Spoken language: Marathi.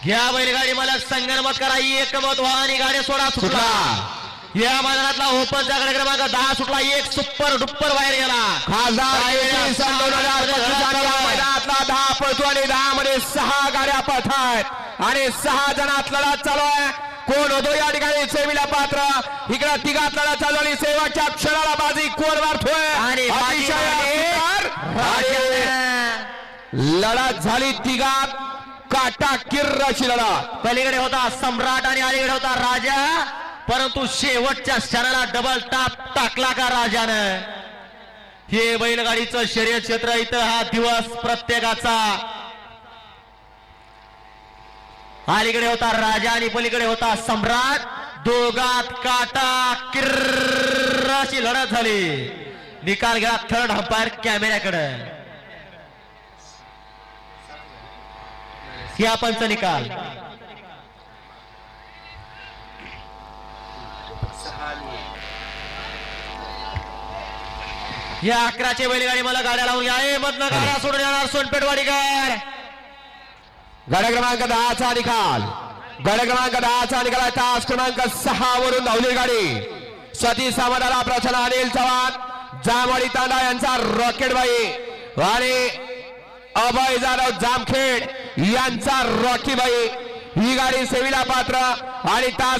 या बैलगाडी मला संगणमत करा एक मत व्हा आणि गाड्या सोडा सुटला या मैदानातला ओपनचा गड क्रमांक 10 सुटला एक सुपर डुप्पर बाहेर गेला खासदार मैदानातला 10 पळतो आणि 10 मध्ये 6 गाड्या पळतायत आणि 6 जणात लढत चालू आहे कोण होतो या ठिकाणी सेमीला पात्र इकडे तिघात लढत चालू आणि शेवटच्या क्षणाला बाजी कोण मारतोय आणि लढत झाली तिघात काटा किर्र अशी लढत पलीकडे होता सम्राट आणि अलीकडे होता राजा परंतु शेवटच्या क्षणाला डबल टाप टाकला का राजानं हे बैलगाडीचं शर्यत क्षेत्र इथं हा दिवस प्रत्येकाचा अलीकडे होता राजा आणि पलीकडे होता सम्राट दोघात काटा किर्र अशी लढत झाली निकाल गेला थर्ड अंपायर कॅमेऱ्याकडे या पंच निकाल या 11चे बैलगाडी मला गाड्या लावून घ्या मधनं गाड्या सोडून येणार सोनपेठवाडीकर गाड्या क्रमांक 10 चा निकाल गाड्या क्रमांक 10 चा निकाल तास क्रमांक 6 वरून धावली गाडी सतीश सावंताला प्रचंड अनिल चव्हाण जामवाडी तांडा यांचा रॉकेटबाई आणि अभय जाधव जामखेड यांचा रॉकीबाई ही गाडी सेवीला पात्र आणि तास